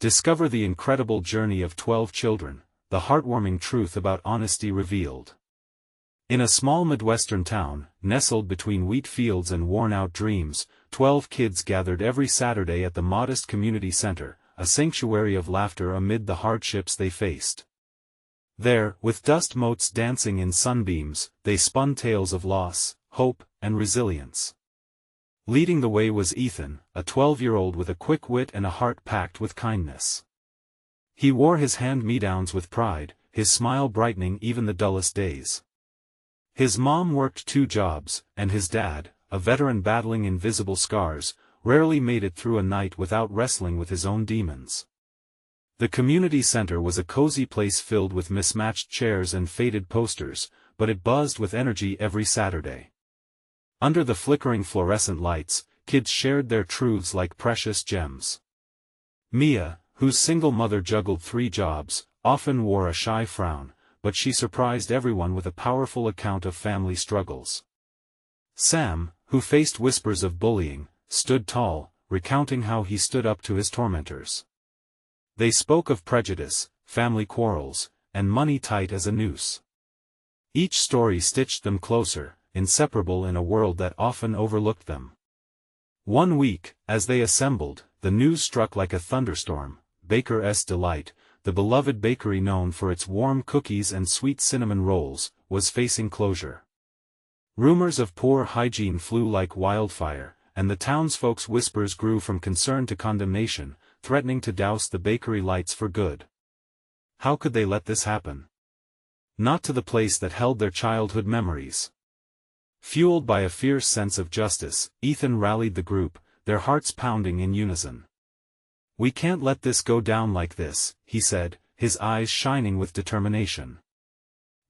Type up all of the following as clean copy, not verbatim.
Discover the incredible journey of 12 children, the heartwarming truth about honesty revealed. In a small Midwestern town, nestled between wheat fields and worn-out dreams, 12 kids gathered every Saturday at the modest community center, a sanctuary of laughter amid the hardships they faced. There, with dust motes dancing in sunbeams, they spun tales of loss, hope, and resilience. Leading the way was Ethan, a 12-year-old with a quick wit and a heart packed with kindness. He wore his hand-me-downs with pride, his smile brightening even the dullest days. His mom worked 2 jobs, and his dad, a veteran battling invisible scars, rarely made it through a night without wrestling with his own demons. The community center was a cozy place filled with mismatched chairs and faded posters, but it buzzed with energy every Saturday. Under the flickering fluorescent lights, kids shared their truths like precious gems. Mia, whose single mother juggled 3 jobs, often wore a shy frown, but she surprised everyone with a powerful account of family struggles. Sam, who faced whispers of bullying, stood tall, recounting how he stood up to his tormentors. They spoke of prejudice, family quarrels, and money tight as a noose. Each story stitched them closer, inseparable in a world that often overlooked them. One week, as they assembled, the news struck like a thunderstorm. Baker's Delight, the beloved bakery known for its warm cookies and sweet cinnamon rolls, was facing closure. Rumors of poor hygiene flew like wildfire, and the townsfolk's whispers grew from concern to condemnation, threatening to douse the bakery lights for good. How could they let this happen? Not to the place that held their childhood memories. Fueled by a fierce sense of justice, Ethan rallied the group, their hearts pounding in unison. "We can't let this go down like this," he said, his eyes shining with determination.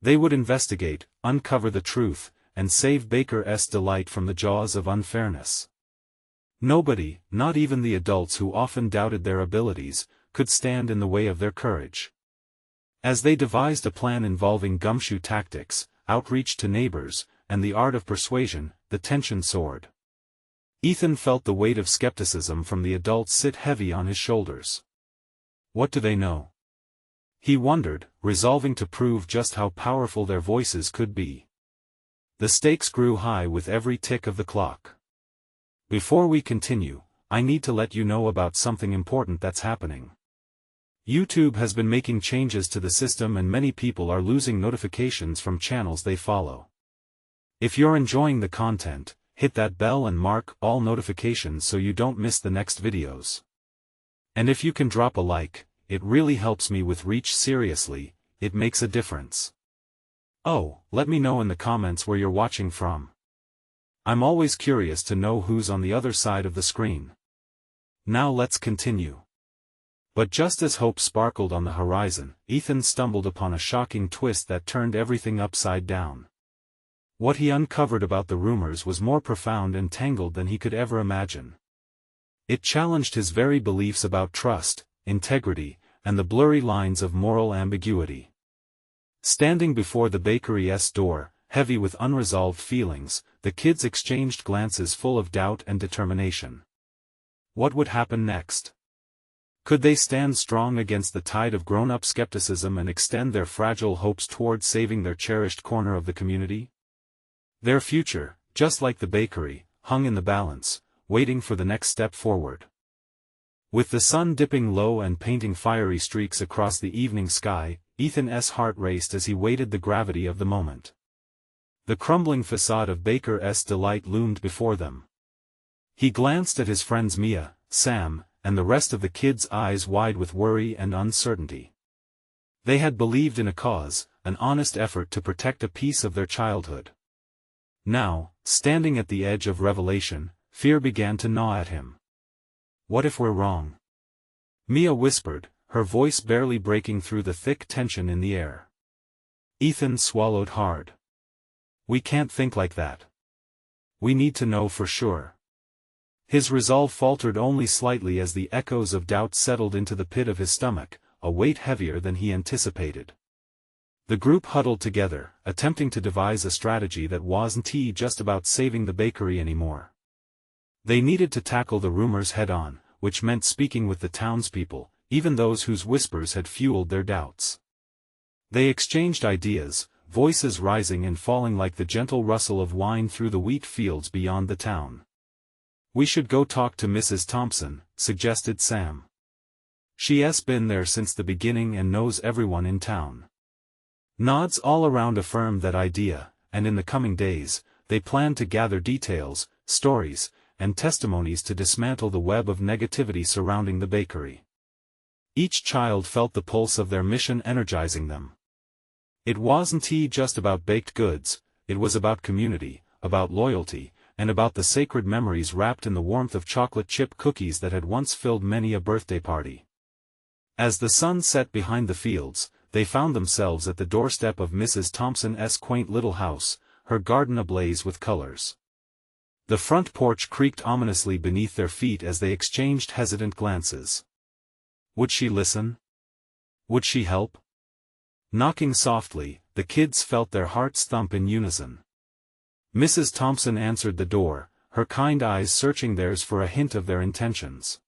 They would investigate, uncover the truth, and save Baker's Delight from the jaws of unfairness. Nobody, not even the adults who often doubted their abilities, could stand in the way of their courage. As they devised a plan involving gumshoe tactics, outreach to neighbors, and the art of persuasion, the tension soared. Ethan felt the weight of skepticism from the adults sit heavy on his shoulders. What do they know? He wondered, resolving to prove just how powerful their voices could be. The stakes grew high with every tick of the clock. Before we continue, I need to let you know about something important that's happening. YouTube has been making changes to the system and many people are losing notifications from channels they follow. If you're enjoying the content, hit that bell and mark all notifications so you don't miss the next videos. And if you can drop a like, it really helps me with reach. Seriously, it makes a difference. Oh, let me know in the comments where you're watching from. I'm always curious to know who's on the other side of the screen. Now let's continue. But just as hope sparkled on the horizon, Ethan stumbled upon a shocking twist that turned everything upside down. What he uncovered about the rumors was more profound and tangled than he could ever imagine. It challenged his very beliefs about trust, integrity, and the blurry lines of moral ambiguity. Standing before the bakery's door, heavy with unresolved feelings, the kids exchanged glances full of doubt and determination. What would happen next? Could they stand strong against the tide of grown-up skepticism and extend their fragile hopes toward saving their cherished corner of the community? Their future, just like the bakery, hung in the balance, waiting for the next step forward. With the sun dipping low and painting fiery streaks across the evening sky, Ethan's heart raced as he weighted the gravity of the moment. The crumbling facade of Baker's Delight loomed before them. He glanced at his friends Mia, Sam, and the rest of the kids, eyes wide with worry and uncertainty. They had believed in a cause, an honest effort to protect a piece of their childhood. Now, standing at the edge of revelation, fear began to gnaw at him. What if we're wrong? Mia whispered, her voice barely breaking through the thick tension in the air. Ethan swallowed hard. We can't think like that. We need to know for sure. His resolve faltered only slightly as the echoes of doubt settled into the pit of his stomach, a weight heavier than he anticipated. The group huddled together, attempting to devise a strategy that wasn't just about saving the bakery anymore. They needed to tackle the rumors head-on, which meant speaking with the townspeople, even those whose whispers had fueled their doubts. They exchanged ideas, voices rising and falling like the gentle rustle of wine through the wheat fields beyond the town. "We should go talk to Mrs. Thompson," suggested Sam. "She's been there since the beginning and knows everyone in town." Nods all around affirmed that idea, and in the coming days, they planned to gather details, stories, and testimonies to dismantle the web of negativity surrounding the bakery. Each child felt the pulse of their mission energizing them. It wasn't just about baked goods, it was about community, about loyalty, and about the sacred memories wrapped in the warmth of chocolate chip cookies that had once filled many a birthday party. As the sun set behind the fields, they found themselves at the doorstep of Mrs. Thompson's quaint little house, her garden ablaze with colors. The front porch creaked ominously beneath their feet as they exchanged hesitant glances. Would she listen? Would she help? Knocking softly, the kids felt their hearts thump in unison. Mrs. Thompson answered the door, her kind eyes searching theirs for a hint of their intentions.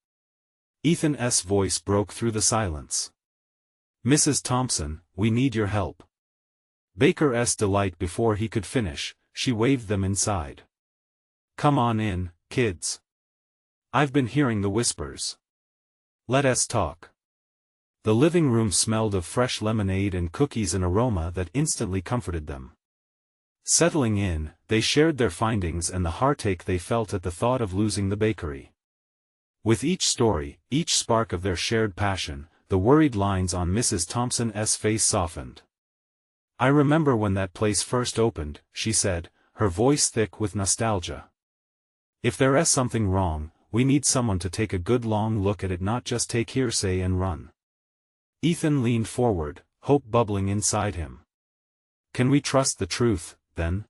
Ethan's voice broke through the silence. "Mrs. Thompson, we need your help." Baker's delight before he could finish, she waved them inside. "Come on in, kids. I've been hearing the whispers. Let us talk." The living room smelled of fresh lemonade and cookies, an aroma that instantly comforted them. Settling in, they shared their findings and the heartache they felt at the thought of losing the bakery. With each story, each spark of their shared passion, the worried lines on Mrs. Thompson's face softened. "I remember when that place first opened," she said, her voice thick with nostalgia. "If there's something wrong, we need someone to take a good long look at it, not just take hearsay and run." Ethan leaned forward, hope bubbling inside him. "Can we trust the truth, then?"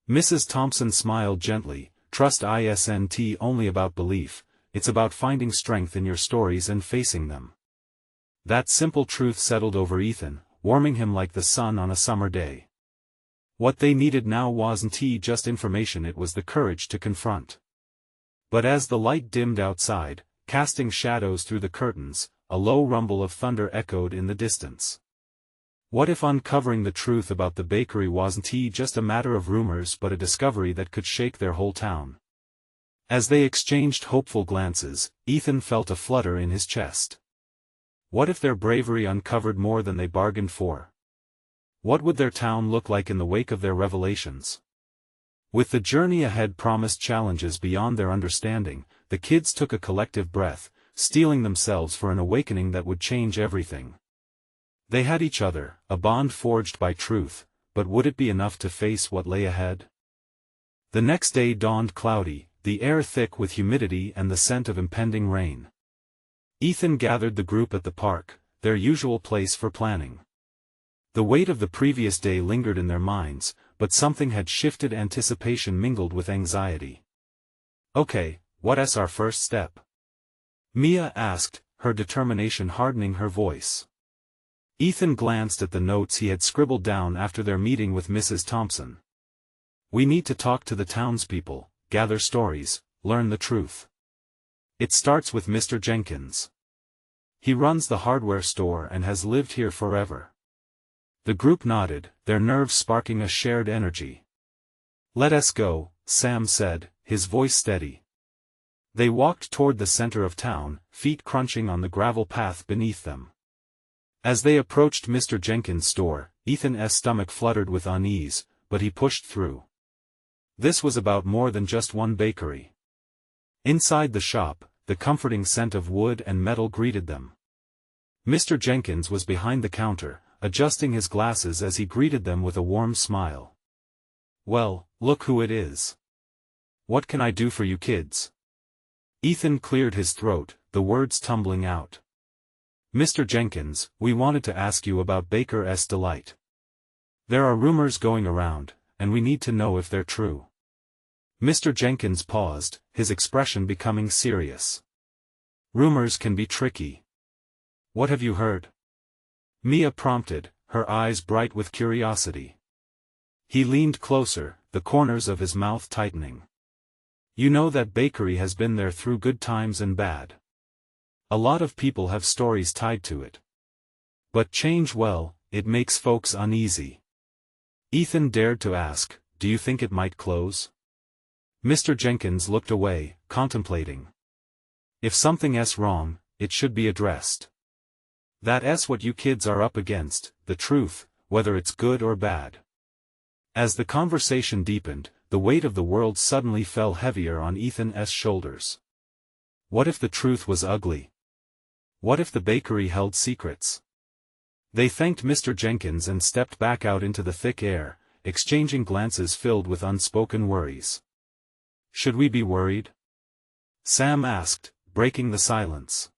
Mrs. Thompson smiled gently. "Trust isn't only about belief, it's about finding strength in your stories and facing them." That simple truth settled over Ethan, warming him like the sun on a summer day. What they needed now wasn't just information, it was the courage to confront. But as the light dimmed outside, casting shadows through the curtains, a low rumble of thunder echoed in the distance. What if uncovering the truth about the bakery wasn't just a matter of rumors but a discovery that could shake their whole town? As they exchanged hopeful glances, Ethan felt a flutter in his chest. What if their bravery uncovered more than they bargained for? What would their town look like in the wake of their revelations? With the journey ahead promised challenges beyond their understanding, the kids took a collective breath, steeling themselves for an awakening that would change everything. They had each other, a bond forged by truth, but would it be enough to face what lay ahead? The next day dawned cloudy, the air thick with humidity and the scent of impending rain. Ethan gathered the group at the park, their usual place for planning. The weight of the previous day lingered in their minds, but something had shifted. Anticipation mingled with anxiety. "Okay, what's our first step?" Mia asked, her determination hardening her voice. Ethan glanced at the notes he had scribbled down after their meeting with Mrs. Thompson. "We need to talk to the townspeople, gather stories, learn the truth. It starts with Mr. Jenkins. He runs the hardware store and has lived here forever." The group nodded, their nerves sparking a shared energy. "Let us go," Sam said, his voice steady. They walked toward the center of town, feet crunching on the gravel path beneath them. As they approached Mr. Jenkins' store, Ethan's stomach fluttered with unease, but he pushed through. This was about more than just one bakery. Inside the shop, the comforting scent of wood and metal greeted them. Mr. Jenkins was behind the counter, adjusting his glasses as he greeted them with a warm smile. "Well, look who it is. What can I do for you kids?" Ethan cleared his throat, the words tumbling out. "Mr. Jenkins, we wanted to ask you about Baker's Delight. There are rumors going around, and we need to know if they're true." Mr. Jenkins paused, his expression becoming serious. "Rumors can be tricky. What have you heard?" Mia prompted, her eyes bright with curiosity. He leaned closer, the corners of his mouth tightening. "You know that bakery has been there through good times and bad. A lot of people have stories tied to it. But change, well, it makes folks uneasy. Ethan dared to ask, do you think it might close? Mr. Jenkins looked away, contemplating. If something's wrong, it should be addressed. That's what you kids are up against, the truth, whether it's good or bad. As the conversation deepened, the weight of the world suddenly fell heavier on Ethan's shoulders. What if the truth was ugly? What if the bakery held secrets? They thanked Mr. Jenkins and stepped back out into the thick air, exchanging glances filled with unspoken worries. Should we be worried? Sam asked, breaking the silence.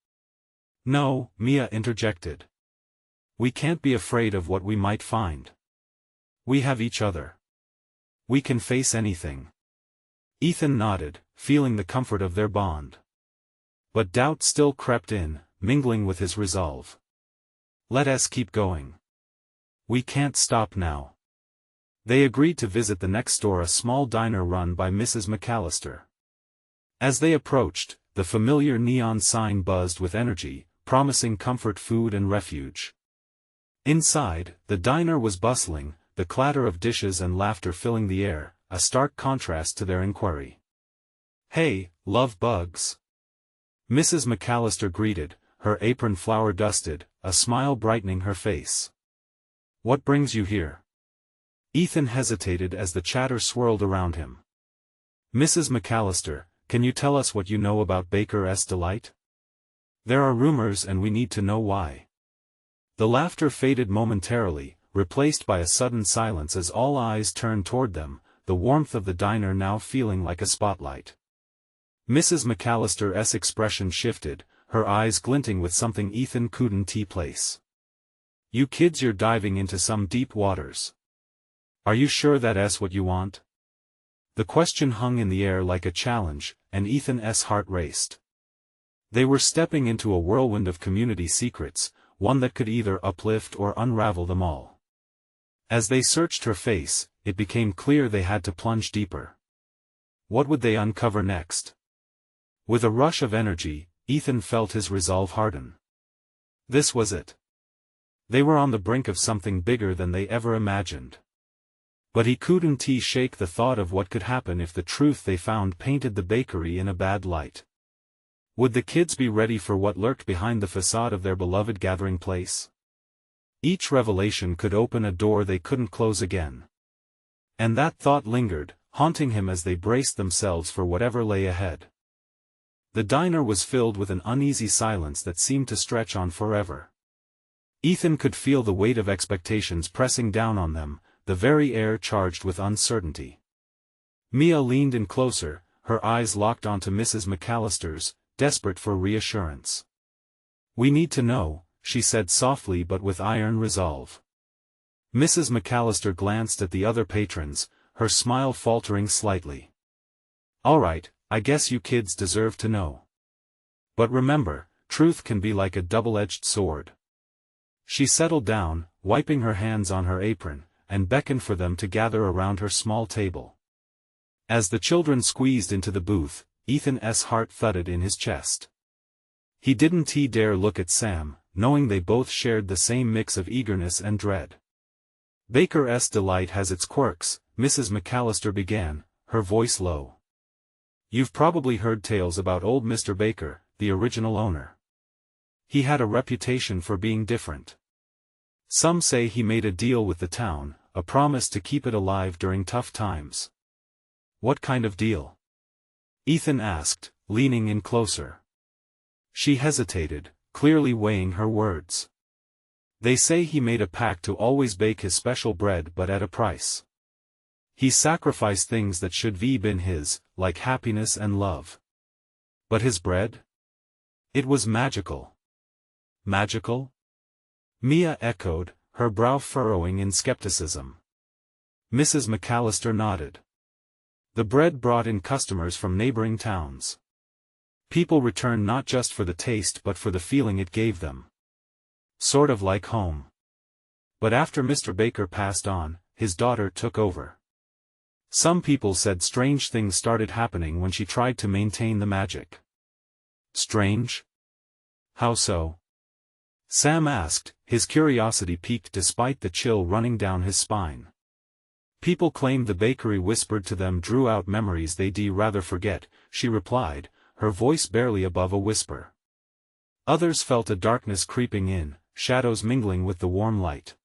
No, Mia interjected. We can't be afraid of what we might find. We have each other. We can face anything. Ethan nodded, feeling the comfort of their bond. But doubt still crept in, mingling with his resolve. Let us keep going. We can't stop now. They agreed to visit the next door, a small diner run by Mrs. McAllister. As they approached, the familiar neon sign buzzed with energy, promising comfort food and refuge. Inside, the diner was bustling, the clatter of dishes and laughter filling the air, a stark contrast to their inquiry. Hey, love bugs? Mrs. McAllister greeted, her apron flour dusted, a smile brightening her face. What brings you here? Ethan hesitated as the chatter swirled around him. Mrs. McAllister, can you tell us what you know about Baker's Delight? There are rumors and we need to know why. The laughter faded momentarily, replaced by a sudden silence as all eyes turned toward them, the warmth of the diner now feeling like a spotlight. Mrs. McAllister's expression shifted, her eyes glinting with something Ethan couldn't place. You kids, you're diving into some deep waters. Are you sure that's what you want? The question hung in the air like a challenge, and Ethan's heart raced. They were stepping into a whirlwind of community secrets, one that could either uplift or unravel them all. As they searched her face, it became clear they had to plunge deeper. What would they uncover next? With a rush of energy, Ethan felt his resolve harden. This was it. They were on the brink of something bigger than they ever imagined. But he couldn't shake the thought of what could happen if the truth they found painted the bakery in a bad light. Would the kids be ready for what lurked behind the facade of their beloved gathering place? Each revelation could open a door they couldn't close again. And that thought lingered, haunting him as they braced themselves for whatever lay ahead. The diner was filled with an uneasy silence that seemed to stretch on forever. Ethan could feel the weight of expectations pressing down on them, the very air charged with uncertainty. Mia leaned in closer, her eyes locked onto Mrs. McAllister's, desperate for reassurance. We need to know, she said softly but with iron resolve. Mrs. McAllister glanced at the other patrons, her smile faltering slightly. All right, I guess you kids deserve to know. But remember, truth can be like a double-edged sword. She settled down, wiping her hands on her apron, and beckoned for them to gather around her small table. As the children squeezed into the booth, Ethan's heart thudded in his chest. He didn't dare look at Sam, knowing they both shared the same mix of eagerness and dread. Baker's Delight has its quirks, Mrs. McAllister began, her voice low. You've probably heard tales about old Mr. Baker, the original owner. He had a reputation for being different. Some say he made a deal with the town, a promise to keep it alive during tough times. What kind of deal? Ethan asked, leaning in closer. She hesitated, clearly weighing her words. They say he made a pact to always bake his special bread but at a price. He sacrificed things that should have been his, like happiness and love. But his bread? It was magical. Magical? Mia echoed, her brow furrowing in skepticism. Mrs. McAllister nodded. The bread brought in customers from neighboring towns. People returned not just for the taste but for the feeling it gave them. Sort of like home. But after Mr. Baker passed on, his daughter took over. Some people said strange things started happening when she tried to maintain the magic. Strange? How so? Sam asked, his curiosity piqued despite the chill running down his spine. People claimed the bakery whispered to them drew out memories they'd rather forget, she replied, her voice barely above a whisper. Others felt a darkness creeping in, shadows mingling with the warm light.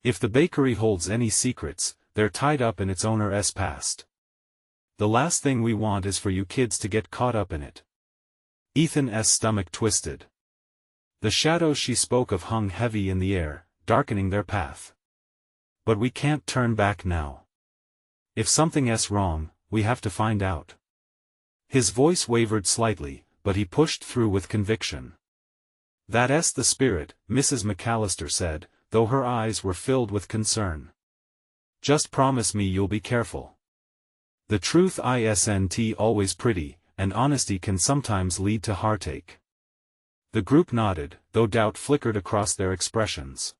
If the bakery holds any secrets, they're tied up in its owner's past. The last thing we want is for you kids to get caught up in it. Ethan's stomach twisted. The shadows she spoke of hung heavy in the air, darkening their path. But we can't turn back now. If something's wrong, we have to find out. His voice wavered slightly, but he pushed through with conviction. That's the spirit, Mrs. McAllister said, though her eyes were filled with concern. Just promise me you'll be careful. The truth isn't always pretty, and honesty can sometimes lead to heartache. The group nodded, though doubt flickered across their expressions.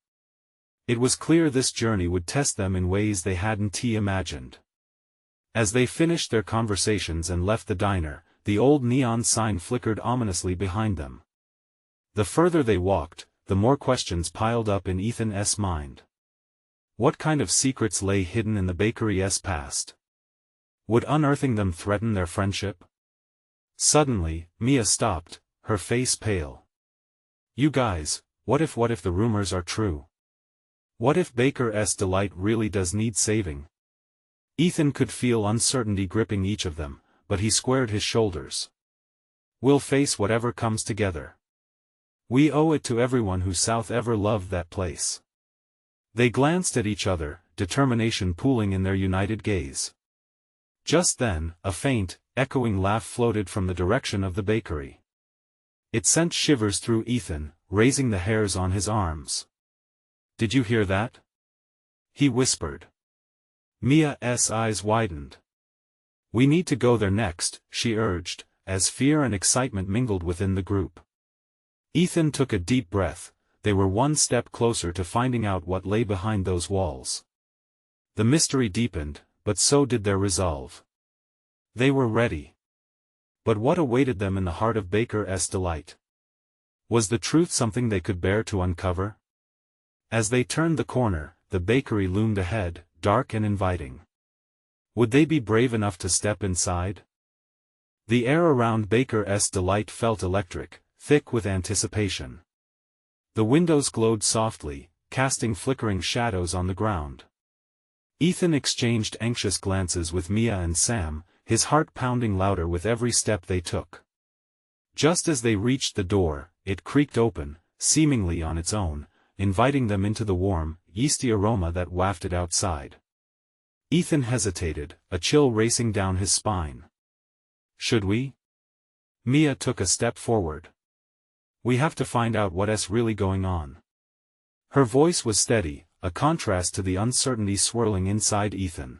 It was clear this journey would test them in ways they hadn't imagined. As they finished their conversations and left the diner, the old neon sign flickered ominously behind them. The further they walked, the more questions piled up in Ethan's mind. What kind of secrets lay hidden in the bakery's past? Would unearthing them threaten their friendship? Suddenly, Mia stopped, her face pale. You guys, what if the rumors are true? What if Baker's Delight really does need saving? Ethan could feel uncertainty gripping each of them, but he squared his shoulders. We'll face whatever comes together. We owe it to everyone who South ever loved that place. They glanced at each other, determination pooling in their united gaze. Just then, a faint, echoing laugh floated from the direction of the bakery. It sent shivers through Ethan, raising the hairs on his arms. Did you hear that? He whispered. Mia's eyes widened. We need to go there next, she urged, as fear and excitement mingled within the group. Ethan took a deep breath. They were one step closer to finding out what lay behind those walls. The mystery deepened, but so did their resolve. They were ready. But what awaited them in the heart of Baker's Delight? Was the truth something they could bear to uncover? As they turned the corner, the bakery loomed ahead, dark and inviting. Would they be brave enough to step inside? The air around Baker's Delight felt electric, thick with anticipation. The windows glowed softly, casting flickering shadows on the ground. Ethan exchanged anxious glances with Mia and Sam, his heart pounding louder with every step they took. Just as they reached the door, it creaked open, seemingly on its own, inviting them into the warm, yeasty aroma that wafted outside. Ethan hesitated, a chill racing down his spine. Should we? Mia took a step forward. We have to find out what's really going on. Her voice was steady, a contrast to the uncertainty swirling inside Ethan.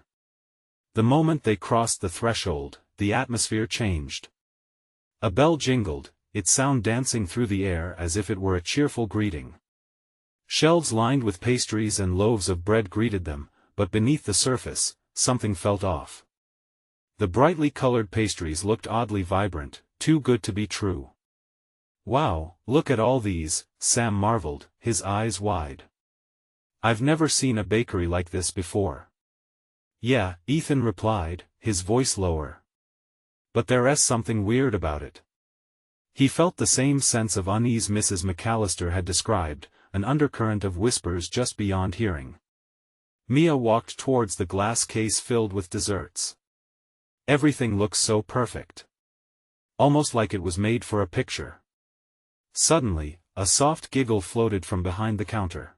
The moment they crossed the threshold, the atmosphere changed. A bell jingled, its sound dancing through the air as if it were a cheerful greeting. Shelves lined with pastries and loaves of bread greeted them, but beneath the surface, something felt off. The brightly colored pastries looked oddly vibrant, too good to be true. Wow, look at all these, Sam marveled, his eyes wide. I've never seen a bakery like this before. Yeah, Ethan replied, his voice lower. But there's something weird about it. He felt the same sense of unease Mrs. McAllister had described, an undercurrent of whispers just beyond hearing. Mia walked towards the glass case filled with desserts. Everything looks so perfect. Almost like it was made for a picture. Suddenly, a soft giggle floated from behind the counter.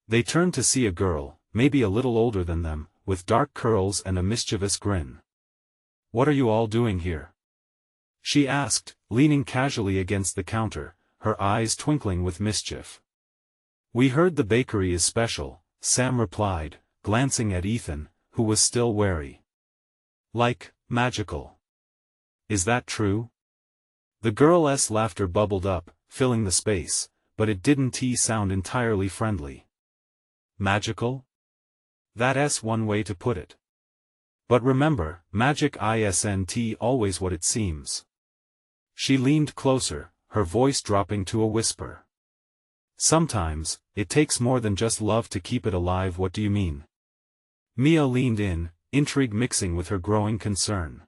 They turned to see a girl, maybe a little older than them, with dark curls and a mischievous grin. What are you all doing here? She asked, leaning casually against the counter, her eyes twinkling with mischief. We heard the bakery is special, Sam replied, glancing at Ethan, who was still wary. Like, magical. Is that true? The girl's laughter bubbled up, filling the space, but it didn't sound entirely friendly. Magical? That's one way to put it. But remember, magic isn't always what it seems. She leaned closer, her voice dropping to a whisper. Sometimes, it takes more than just love to keep it alive. What do you mean? Mia leaned in, intrigue mixing with her growing concern.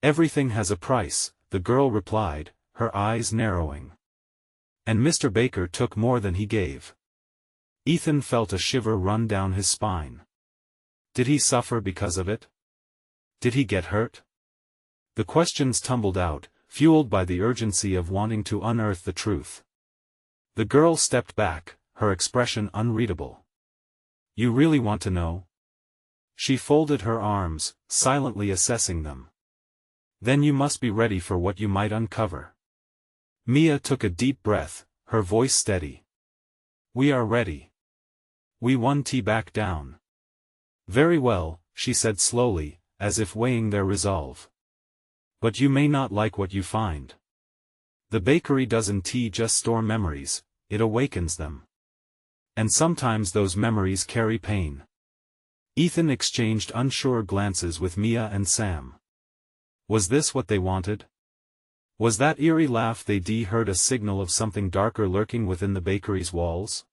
Everything has a price, the girl replied, her eyes narrowing. And Mr. Baker took more than he gave. Ethan felt a shiver run down his spine. Did he suffer because of it? Did he get hurt? The questions tumbled out, fueled by the urgency of wanting to unearth the truth. The girl stepped back, her expression unreadable. You really want to know? She folded her arms, silently assessing them. Then you must be ready for what you might uncover. Mia took a deep breath, her voice steady. We are ready. We won tea back down. Very well, she said slowly, as if weighing their resolve. But you may not like what you find. The bakery doesn't tea just store memories, it awakens them. And sometimes those memories carry pain. Ethan exchanged unsure glances with Mia and Sam. Was this what they wanted? Was that eerie laugh they heard a signal of something darker lurking within the bakery's walls?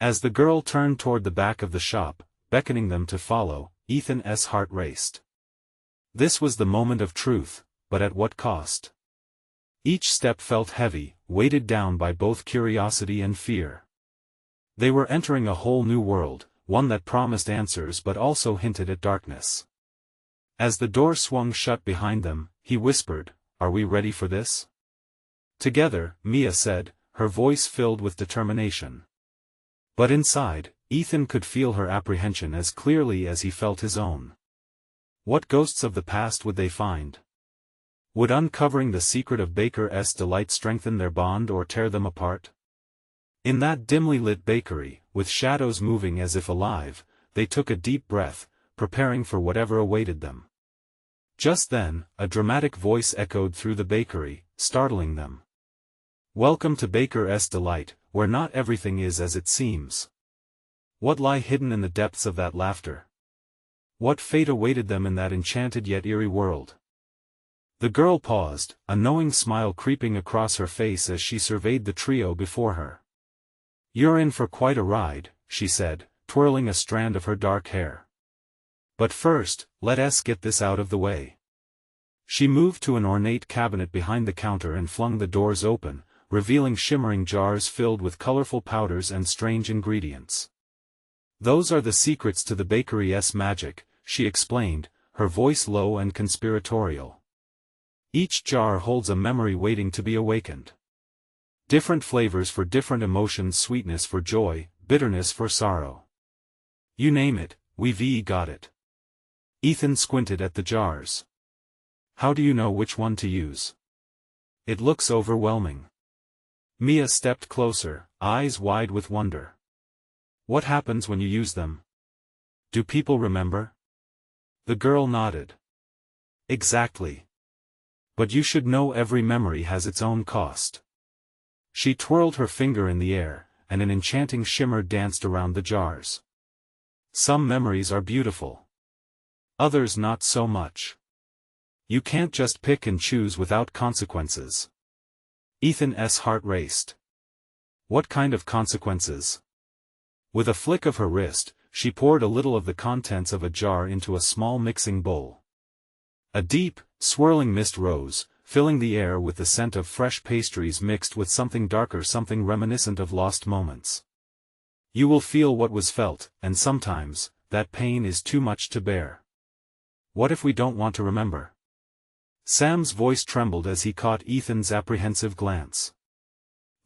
As the girl turned toward the back of the shop, beckoning them to follow, Ethan's heart raced. This was the moment of truth, but at what cost? Each step felt heavy, weighted down by both curiosity and fear. They were entering a whole new world, one that promised answers but also hinted at darkness. As the door swung shut behind them, he whispered, "Are we ready for this?" Together, Mia said, her voice filled with determination. But inside, Ethan could feel her apprehension as clearly as he felt his own. What ghosts of the past would they find? Would uncovering the secret of Baker's delight strengthen their bond or tear them apart? In that dimly lit bakery, with shadows moving as if alive, they took a deep breath, preparing for whatever awaited them. Just then, a dramatic voice echoed through the bakery, startling them. Welcome to Baker's Delight, where not everything is as it seems. What lie hidden in the depths of that laughter? What fate awaited them in that enchanted yet eerie world? The girl paused, a knowing smile creeping across her face as she surveyed the trio before her. You're in for quite a ride, she said, twirling a strand of her dark hair. But first, let us get this out of the way. She moved to an ornate cabinet behind the counter and flung the doors open, revealing shimmering jars filled with colorful powders and strange ingredients. Those are the secrets to the bakery's magic, she explained, her voice low and conspiratorial. Each jar holds a memory waiting to be awakened. Different flavors for different emotions, sweetness for joy, bitterness for sorrow. You name it, we've got it. Ethan squinted at the jars. How do you know which one to use? It looks overwhelming. Mia stepped closer, eyes wide with wonder. What happens when you use them? Do people remember? The girl nodded. Exactly. But you should know every memory has its own cost. She twirled her finger in the air, and an enchanting shimmer danced around the jars. Some memories are beautiful. Others not so much. You can't just pick and choose without consequences. Ethan's heart raced. What kind of consequences? With a flick of her wrist, she poured a little of the contents of a jar into a small mixing bowl. A deep, swirling mist rose, filling the air with the scent of fresh pastries mixed with something darker, something reminiscent of lost moments. You will feel what was felt, and sometimes, that pain is too much to bear. What if we don't want to remember? Sam's voice trembled as he caught Ethan's apprehensive glance.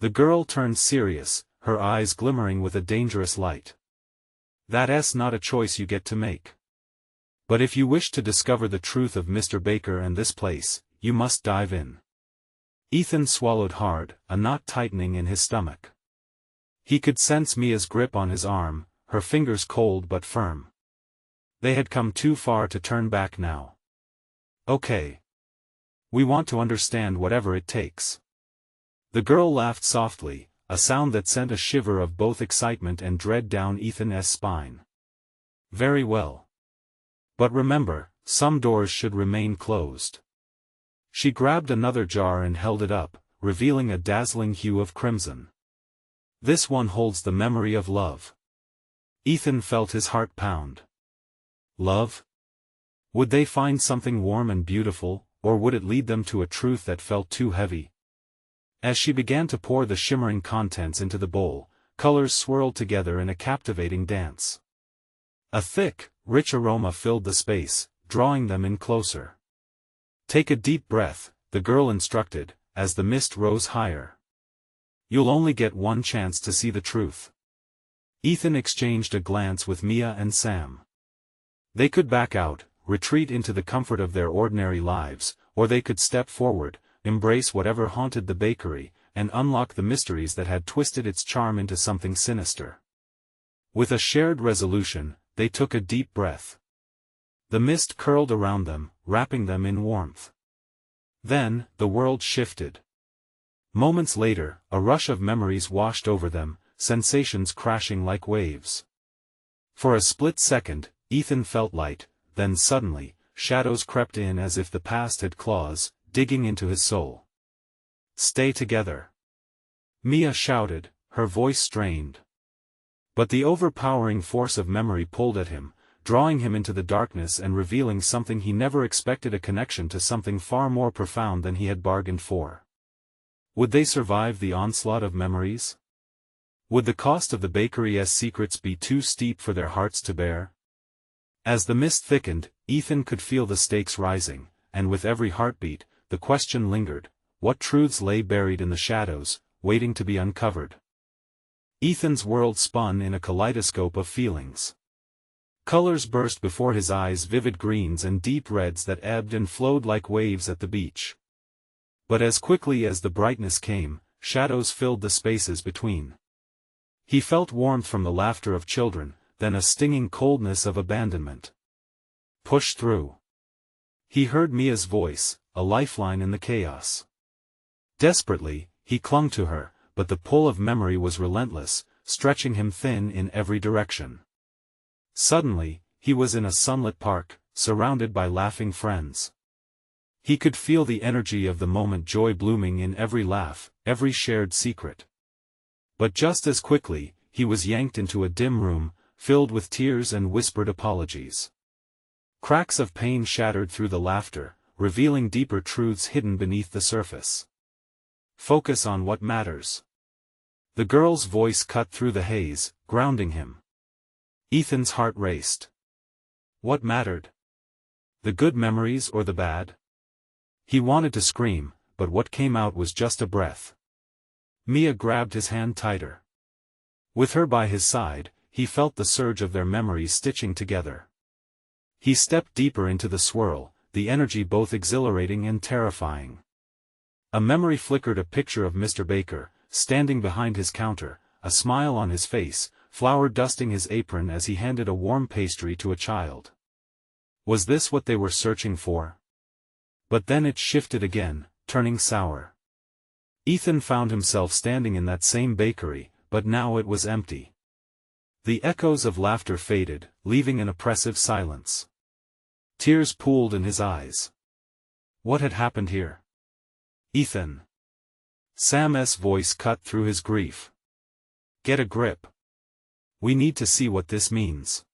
The girl turned serious, her eyes glimmering with a dangerous light. That's not a choice you get to make. But if you wish to discover the truth of Mr. Baker and this place, you must dive in. Ethan swallowed hard, a knot tightening in his stomach. He could sense Mia's grip on his arm, her fingers cold but firm. They had come too far to turn back now. Okay. We want to understand whatever it takes. The girl laughed softly, a sound that sent a shiver of both excitement and dread down Ethan's spine. Very well. But remember, some doors should remain closed. She grabbed another jar and held it up, revealing a dazzling hue of crimson. This one holds the memory of love. Ethan felt his heart pound. Love? Would they find something warm and beautiful, or would it lead them to a truth that felt too heavy? As she began to pour the shimmering contents into the bowl, colors swirled together in a captivating dance. A thick, rich aroma filled the space, drawing them in closer. "Take a deep breath," the girl instructed, as the mist rose higher. "You'll only get one chance to see the truth." Ethan exchanged a glance with Mia and Sam. They could back out, retreat into the comfort of their ordinary lives, or they could step forward, embrace whatever haunted the bakery, and unlock the mysteries that had twisted its charm into something sinister. With a shared resolution, they took a deep breath. The mist curled around them, wrapping them in warmth. Then, the world shifted. Moments later, a rush of memories washed over them, sensations crashing like waves. For a split second, Ethan felt light, then suddenly, shadows crept in as if the past had claws, digging into his soul. "Stay together!" Mia shouted, her voice strained. But the overpowering force of memory pulled at him, drawing him into the darkness and revealing something he never expected: a connection to something far more profound than he had bargained for. Would they survive the onslaught of memories? Would the cost of the bakery's secrets be too steep for their hearts to bear? As the mist thickened, Ethan could feel the stakes rising, and with every heartbeat, the question lingered: what truths lay buried in the shadows, waiting to be uncovered? Ethan's world spun in a kaleidoscope of feelings. Colors burst before his eyes: vivid greens and deep reds that ebbed and flowed like waves at the beach. But as quickly as the brightness came, shadows filled the spaces between. He felt warmth from the laughter of children, then a stinging coldness of abandonment. "Push through." He heard Mia's voice, a lifeline in the chaos. Desperately, he clung to her, but the pull of memory was relentless, stretching him thin in every direction. Suddenly, he was in a sunlit park, surrounded by laughing friends. He could feel the energy of the moment: joy blooming in every laugh, every shared secret. But just as quickly, he was yanked into a dim room, filled with tears and whispered apologies. Cracks of pain shattered through the laughter, revealing deeper truths hidden beneath the surface. "Focus on what matters." The girl's voice cut through the haze, grounding him. Ethan's heart raced. What mattered? The good memories or the bad? He wanted to scream, but what came out was just a breath. Mia grabbed his hand tighter. With her by his side, he felt the surge of their memories stitching together. He stepped deeper into the swirl, the energy both exhilarating and terrifying. A memory flickered: a picture of Mr. Baker, standing behind his counter, a smile on his face, flour dusting his apron as he handed a warm pastry to a child. Was this what they were searching for? But then it shifted again, turning sour. Ethan found himself standing in that same bakery, but now it was empty. The echoes of laughter faded, leaving an oppressive silence. Tears pooled in his eyes. What had happened here? "Ethan." Sam's voice cut through his grief. "Get a grip. We need to see what this means."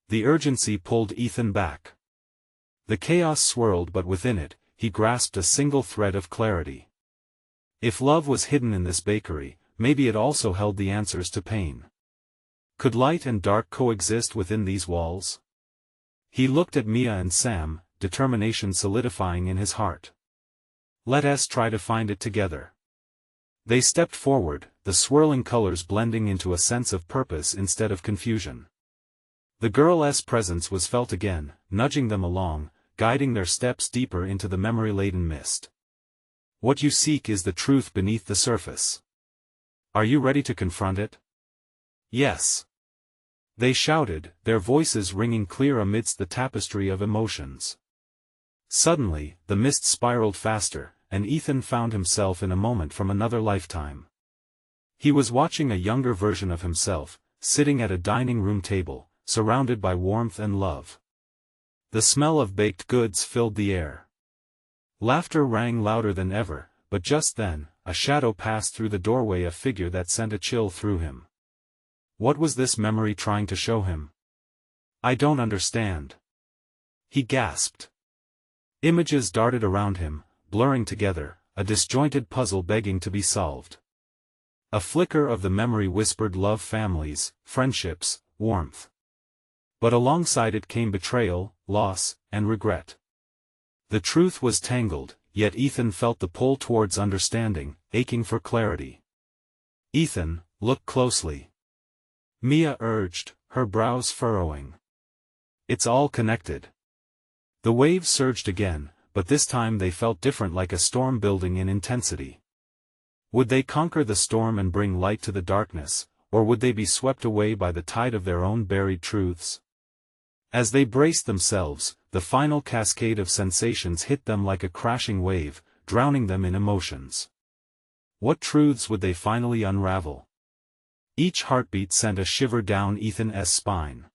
The urgency pulled Ethan back. The chaos swirled, but within it, he grasped a single thread of clarity. If love was hidden in this bakery, maybe it also held the answers to pain. Could light and dark coexist within these walls? He looked at Mia and Sam, determination solidifying in his heart. "Let us try to find it together." They stepped forward, the swirling colors blending into a sense of purpose instead of confusion. The girl's presence was felt again, nudging them along, guiding their steps deeper into the memory-laden mist. "What you seek is the truth beneath the surface. Are you ready to confront it?" "Yes." They shouted, their voices ringing clear amidst the tapestry of emotions. Suddenly, the mist spiraled faster, and Ethan found himself in a moment from another lifetime. He was watching a younger version of himself, sitting at a dining room table, surrounded by warmth and love. The smell of baked goods filled the air. Laughter rang louder than ever, but just then, a shadow passed through the doorway, a figure that sent a chill through him. What was this memory trying to show him? I don't understand. He gasped. Images darted around him, blurring together, a disjointed puzzle begging to be solved. A flicker of the memory whispered love, families, friendships, warmth. But alongside it came betrayal, loss, and regret. The truth was tangled, yet Ethan felt the pull towards understanding, aching for clarity. Ethan, look closely. Mia urged, her brows furrowing. It's all connected. The waves surged again, but this time they felt different, like a storm building in intensity. Would they conquer the storm and bring light to the darkness, or would they be swept away by the tide of their own buried truths? As they braced themselves, the final cascade of sensations hit them like a crashing wave, drowning them in emotions. What truths would they finally unravel? Each heartbeat sent a shiver down Ethan's spine.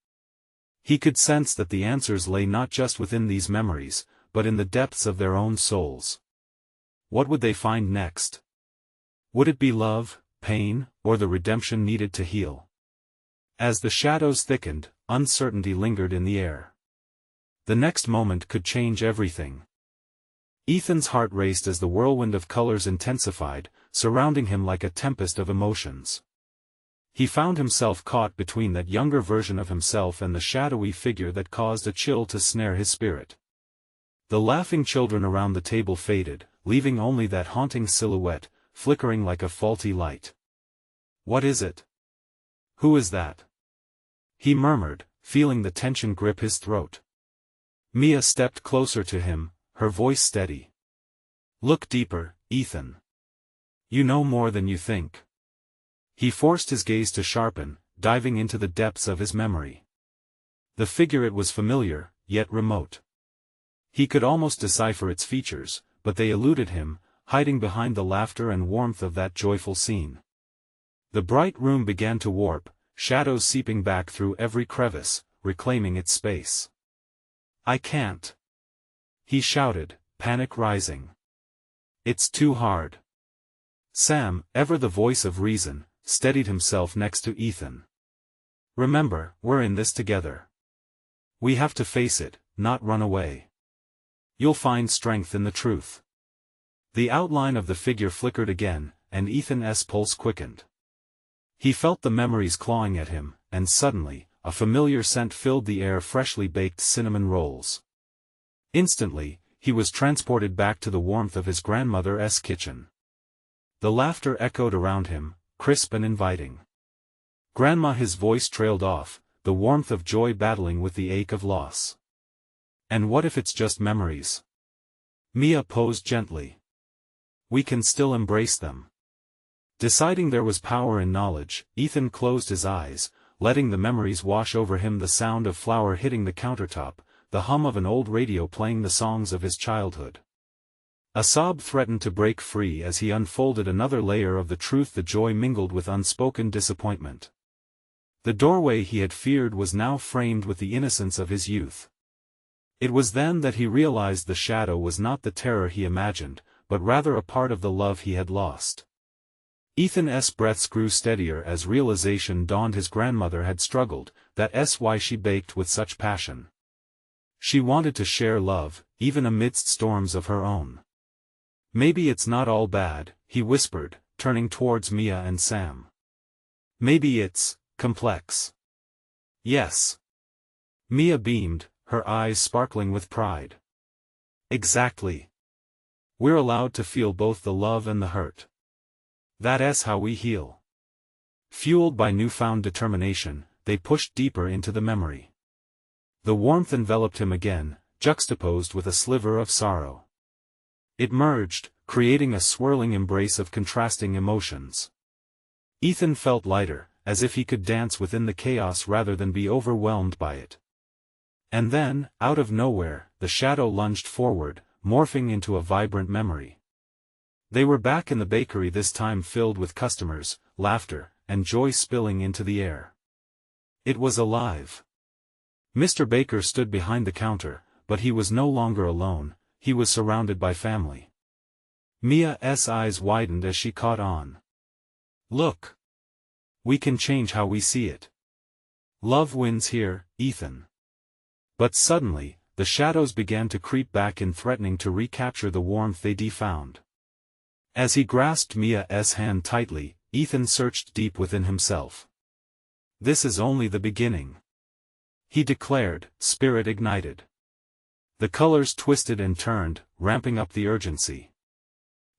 He could sense that the answers lay not just within these memories, but in the depths of their own souls. What would they find next? Would it be love, pain, or the redemption needed to heal? As the shadows thickened, uncertainty lingered in the air. The next moment could change everything. Ethan's heart raced as the whirlwind of colors intensified, surrounding him like a tempest of emotions. He found himself caught between that younger version of himself and the shadowy figure that caused a chill to snare his spirit. The laughing children around the table faded, leaving only that haunting silhouette, flickering like a faulty light. What is it? Who is that? He murmured, feeling the tension grip his throat. Mia stepped closer to him, her voice steady. Look deeper, Ethan. You know more than you think. He forced his gaze to sharpen, diving into the depths of his memory. The figure, it was familiar, yet remote. He could almost decipher its features, but they eluded him, hiding behind the laughter and warmth of that joyful scene. The bright room began to warp, shadows seeping back through every crevice, reclaiming its space. I can't. He shouted, panic rising. It's too hard. Sam, ever the voice of reason, steadied himself next to Ethan. Remember, we're in this together. We have to face it, not run away. You'll find strength in the truth. The outline of the figure flickered again, and Ethan's pulse quickened. He felt the memories clawing at him, and suddenly, a familiar scent filled the air, freshly baked cinnamon rolls. Instantly, he was transported back to the warmth of his grandmother's kitchen. The laughter echoed around him, crisp and inviting. Grandma, his voice trailed off, the warmth of joy battling with the ache of loss. And what if it's just memories? Mia posed gently. We can still embrace them. Deciding there was power in knowledge, Ethan closed his eyes, letting the memories wash over him, the sound of flour hitting the countertop, the hum of an old radio playing the songs of his childhood. A sob threatened to break free as he unfolded another layer of the truth, the joy mingled with unspoken disappointment. The doorway he had feared was now framed with the innocence of his youth. It was then that he realized the shadow was not the terror he imagined, but rather a part of the love he had lost. Ethan's breaths grew steadier as realization dawned. His grandmother had struggled, that's why she baked with such passion. She wanted to share love, even amidst storms of her own. Maybe it's not all bad, he whispered, turning towards Mia and Sam. Maybe it's complex. Yes. Mia beamed, her eyes sparkling with pride. Exactly. We're allowed to feel both the love and the hurt. That's how we heal. Fueled by newfound determination, they pushed deeper into the memory. The warmth enveloped him again, juxtaposed with a sliver of sorrow. It merged, creating a swirling embrace of contrasting emotions. Ethan felt lighter, as if he could dance within the chaos rather than be overwhelmed by it. And then, out of nowhere, the shadow lunged forward, morphing into a vibrant memory. They were back in the bakery, this time filled with customers, laughter, and joy spilling into the air. It was alive. Mr. Baker stood behind the counter, but he was no longer alone, he was surrounded by family. Mia's eyes widened as she caught on. Look. We can change how we see it. Love wins here, Ethan. But suddenly, the shadows began to creep back in, threatening to recapture the warmth they'd found. As he grasped Mia's hand tightly, Ethan searched deep within himself. This is only the beginning, he declared, spirit ignited. The colors twisted and turned, ramping up the urgency.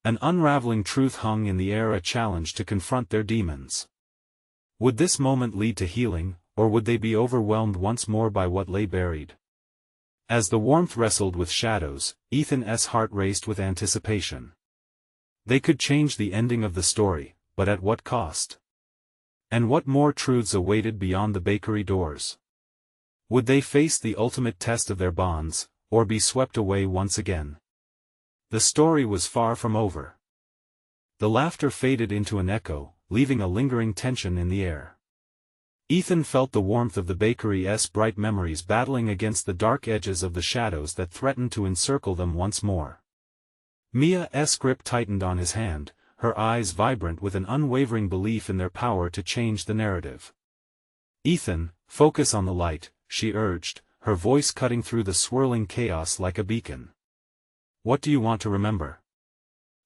An unraveling truth hung in the air, a challenge to confront their demons. Would this moment lead to healing, or would they be overwhelmed once more by what lay buried? As the warmth wrestled with shadows, Ethan's heart raced with anticipation. They could change the ending of the story, but at what cost? And what more truths awaited beyond the bakery doors? Would they face the ultimate test of their bonds, or be swept away once again? The story was far from over. The laughter faded into an echo, leaving a lingering tension in the air. Ethan felt the warmth of the bakery's bright memories battling against the dark edges of the shadows that threatened to encircle them once more. Mia's grip tightened on his hand, her eyes vibrant with an unwavering belief in their power to change the narrative. Ethan, focus on the light, she urged, her voice cutting through the swirling chaos like a beacon. What do you want to remember?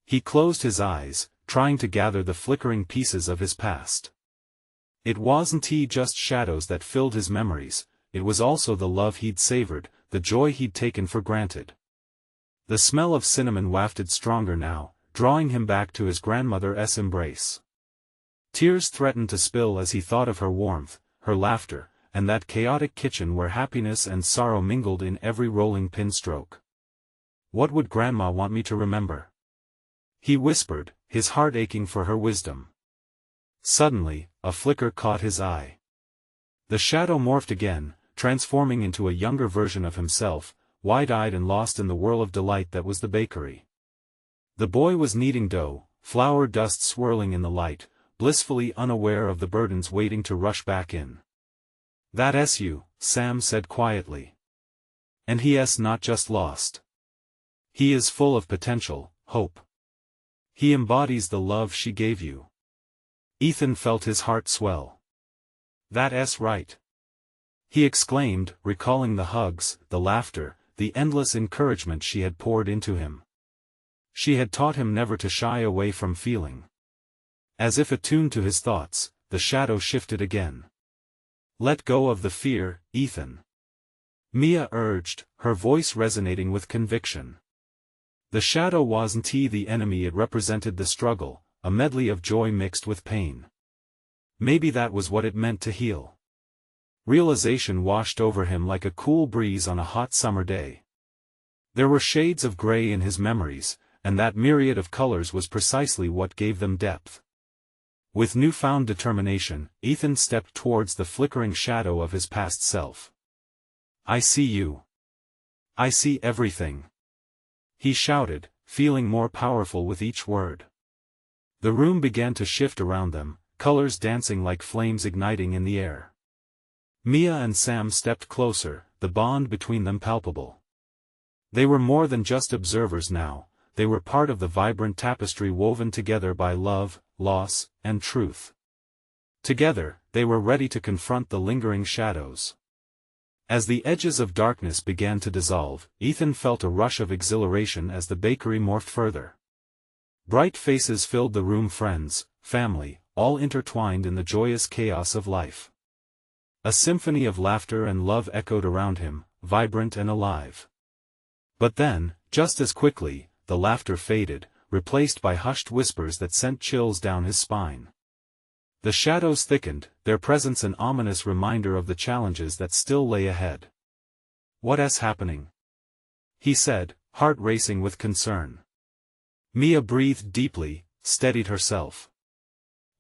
He closed his eyes, trying to gather the flickering pieces of his past. It wasn't just shadows that filled his memories, it was also the love he'd savored, the joy he'd taken for granted. The smell of cinnamon wafted stronger now, drawing him back to his grandmother's embrace. Tears threatened to spill as he thought of her warmth, her laughter, and that chaotic kitchen where happiness and sorrow mingled in every rolling pin stroke. What would Grandma want me to remember? He whispered, his heart aching for her wisdom. Suddenly, a flicker caught his eye. The shadow morphed again, transforming into a younger version of himself, wide-eyed and lost in the whirl of delight that was the bakery. The boy was kneading dough, flour dust swirling in the light, blissfully unaware of the burdens waiting to rush back in. That's you, Sam said quietly. And he's not just lost. He is full of potential, hope. He embodies the love she gave you. Ethan felt his heart swell. That's right, he exclaimed, recalling the hugs, the laughter, the endless encouragement she had poured into him. She had taught him never to shy away from feeling. As if attuned to his thoughts, the shadow shifted again. Let go of the fear, Ethan. Mia urged, her voice resonating with conviction. The shadow wasn't the enemy, it represented the struggle, a medley of joy mixed with pain. Maybe that was what it meant to heal. Realization washed over him like a cool breeze on a hot summer day. There were shades of gray in his memories, and that myriad of colors was precisely what gave them depth. With newfound determination, Ethan stepped towards the flickering shadow of his past self. I see you. I see everything. He shouted, feeling more powerful with each word. The room began to shift around them, colors dancing like flames igniting in the air. Mia and Sam stepped closer, the bond between them palpable. They were more than just observers now, they were part of the vibrant tapestry woven together by love, loss, and truth. Together, they were ready to confront the lingering shadows. As the edges of darkness began to dissolve, Ethan felt a rush of exhilaration as the bakery morphed further. Bright faces filled the room, friends, family, all intertwined in the joyous chaos of life. A symphony of laughter and love echoed around him, vibrant and alive. But then, just as quickly, the laughter faded, replaced by hushed whispers that sent chills down his spine. The shadows thickened, their presence an ominous reminder of the challenges that still lay ahead. What's happening? He said, heart racing with concern. Mia breathed deeply, steadied herself.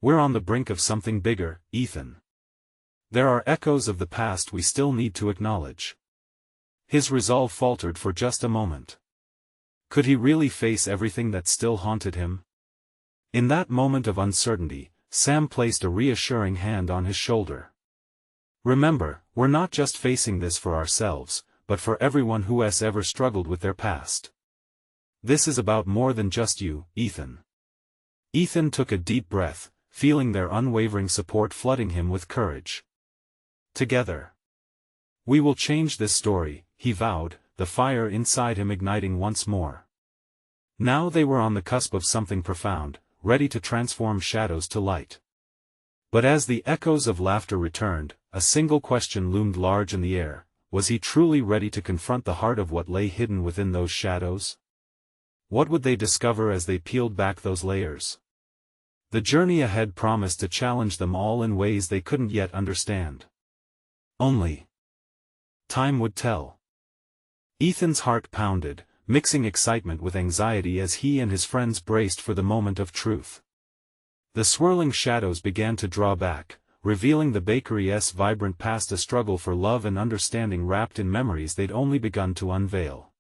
We're on the brink of something bigger, Ethan. There are echoes of the past we still need to acknowledge. His resolve faltered for just a moment. Could he really face everything that still haunted him? In that moment of uncertainty, Sam placed a reassuring hand on his shoulder. Remember, we're not just facing this for ourselves, but for everyone who has ever struggled with their past. This is about more than just you, Ethan. Ethan took a deep breath, feeling their unwavering support flooding him with courage. Together, we will change this story, he vowed, the fire inside him igniting once more. Now they were on the cusp of something profound, ready to transform shadows to light. But as the echoes of laughter returned, a single question loomed large in the air: was he truly ready to confront the heart of what lay hidden within those shadows? What would they discover as they peeled back those layers? The journey ahead promised to challenge them all in ways they couldn't yet understand. Only time would tell. Ethan's heart pounded, mixing excitement with anxiety as he and his friends braced for the moment of truth. The swirling shadows began to draw back, revealing the bakery's vibrant past, a struggle for love and understanding wrapped in memories they'd only begun to unveil.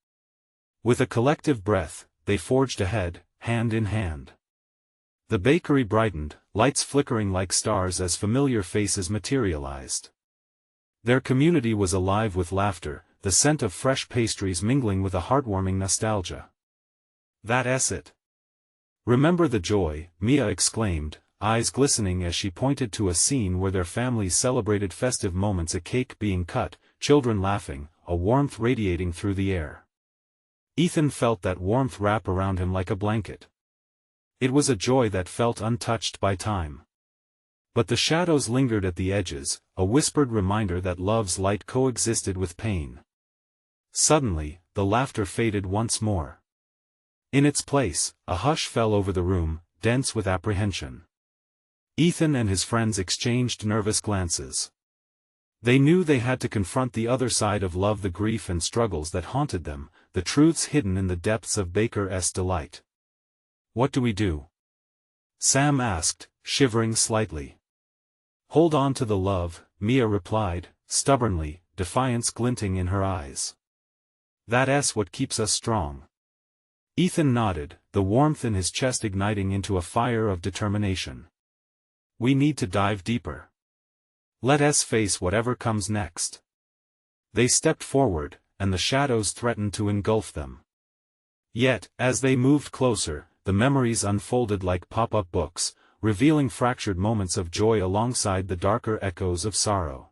With a collective breath, they forged ahead, hand in hand. The bakery brightened, lights flickering like stars as familiar faces materialized. Their community was alive with laughter, the scent of fresh pastries mingling with a heartwarming nostalgia. That's it. Remember the joy, Mia exclaimed, eyes glistening as she pointed to a scene where their families celebrated festive moments, a cake being cut, children laughing, a warmth radiating through the air. Ethan felt that warmth wrap around him like a blanket. It was a joy that felt untouched by time. But the shadows lingered at the edges, a whispered reminder that love's light coexisted with pain. Suddenly, the laughter faded once more. In its place, a hush fell over the room, dense with apprehension. Ethan and his friends exchanged nervous glances. They knew they had to confront the other side of love, the grief and struggles that haunted them, the truths hidden in the depths of Baker's delight. "What do we do?" Sam asked, shivering slightly. "Hold on to the love," Mia replied, stubbornly, defiance glinting in her eyes. "That's what keeps us strong." Ethan nodded, the warmth in his chest igniting into a fire of determination. "We need to dive deeper. Let us face whatever comes next." They stepped forward, and the shadows threatened to engulf them. Yet, as they moved closer, the memories unfolded like pop-up books, revealing fractured moments of joy alongside the darker echoes of sorrow.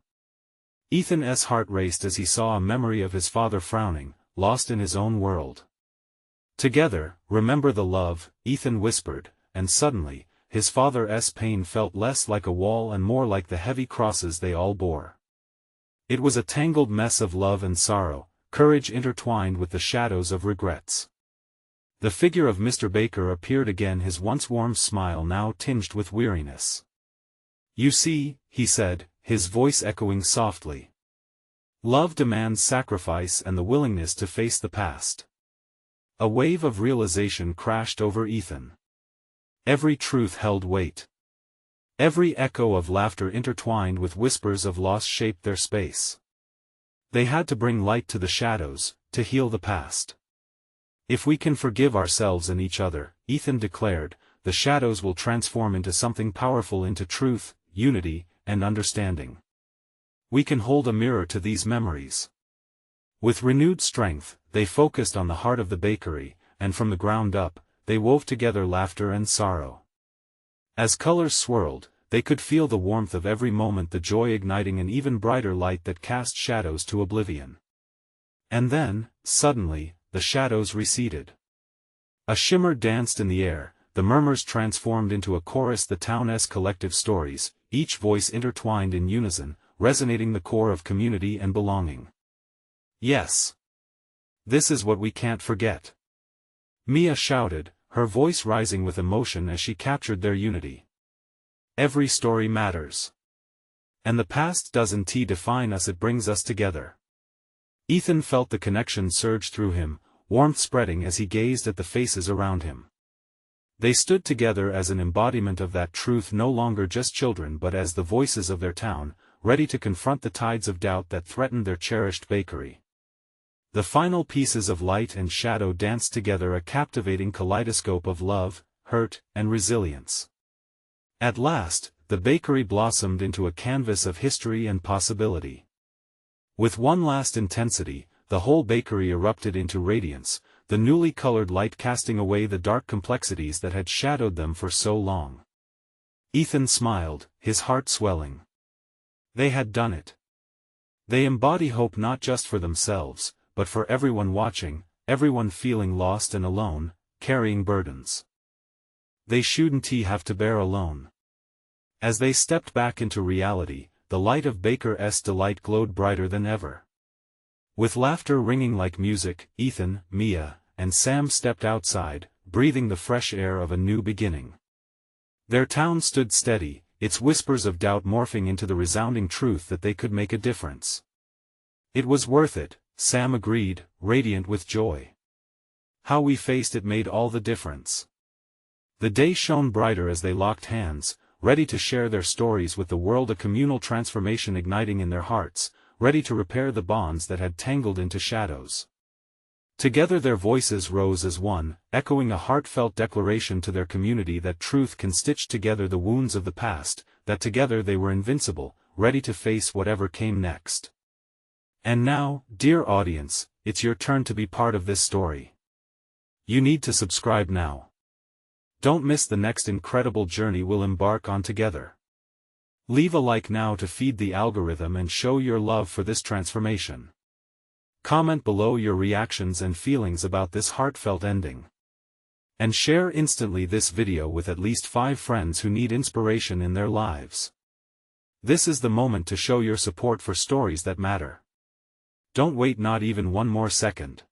Ethan's heart raced as he saw a memory of his father frowning, lost in his own world. "Together, remember the love," Ethan whispered, and suddenly, his father's pain felt less like a wall and more like the heavy crosses they all bore. It was a tangled mess of love and sorrow, courage intertwined with the shadows of regrets. The figure of Mr. Baker appeared again, his once warm smile now tinged with weariness. "You see," he said, his voice echoing softly. "Love demands sacrifice and the willingness to face the past." A wave of realization crashed over Ethan. Every truth held weight. Every echo of laughter intertwined with whispers of loss shaped their space. They had to bring light to the shadows, to heal the past. "If we can forgive ourselves and each other," Ethan declared, "the shadows will transform into something powerful, into truth, unity, and understanding. We can hold a mirror to these memories." With renewed strength, they focused on the heart of the bakery, and from the ground up, they wove together laughter and sorrow. As colors swirled, they could feel the warmth of every moment, the joy igniting an even brighter light that cast shadows to oblivion. And then, suddenly, the shadows receded. A shimmer danced in the air, the murmurs transformed into a chorus, the town's collective stories, each voice intertwined in unison, resonating the core of community and belonging. "Yes. This is what we can't forget," Mia shouted, her voice rising with emotion as she captured their unity. "Every story matters. And the past doesn't define us, it brings us together." Ethan felt the connection surge through him, warmth spreading as he gazed at the faces around him. They stood together as an embodiment of that truth, no longer just children but as the voices of their town, ready to confront the tides of doubt that threatened their cherished bakery. The final pieces of light and shadow danced together, a captivating kaleidoscope of love, hurt, and resilience. At last, the bakery blossomed into a canvas of history and possibility. With one last intensity, the whole bakery erupted into radiance, the newly colored light casting away the dark complexities that had shadowed them for so long. Ethan smiled, his heart swelling. They had done it. They embody hope not just for themselves, but for everyone watching, everyone feeling lost and alone, carrying burdens they shouldn't have to bear alone. As they stepped back into reality, the light of Baker's delight glowed brighter than ever. With laughter ringing like music, Ethan, Mia, and Sam stepped outside, breathing the fresh air of a new beginning. Their town stood steady, its whispers of doubt morphing into the resounding truth that they could make a difference. It was worth it, Sam agreed, radiant with joy. How we faced it made all the difference. The day shone brighter as they locked hands, ready to share their stories with the world, a communal transformation igniting in their hearts, ready to repair the bonds that had tangled into shadows. Together their voices rose as one, echoing a heartfelt declaration to their community that truth can stitch together the wounds of the past, that together they were invincible, ready to face whatever came next. And now, dear audience, it's your turn to be part of this story. You need to subscribe now. Don't miss the next incredible journey we'll embark on together. Leave a like now to feed the algorithm and show your love for this transformation. Comment below your reactions and feelings about this heartfelt ending. And share instantly this video with at least 5 friends who need inspiration in their lives. This is the moment to show your support for stories that matter. Don't wait not even one more second.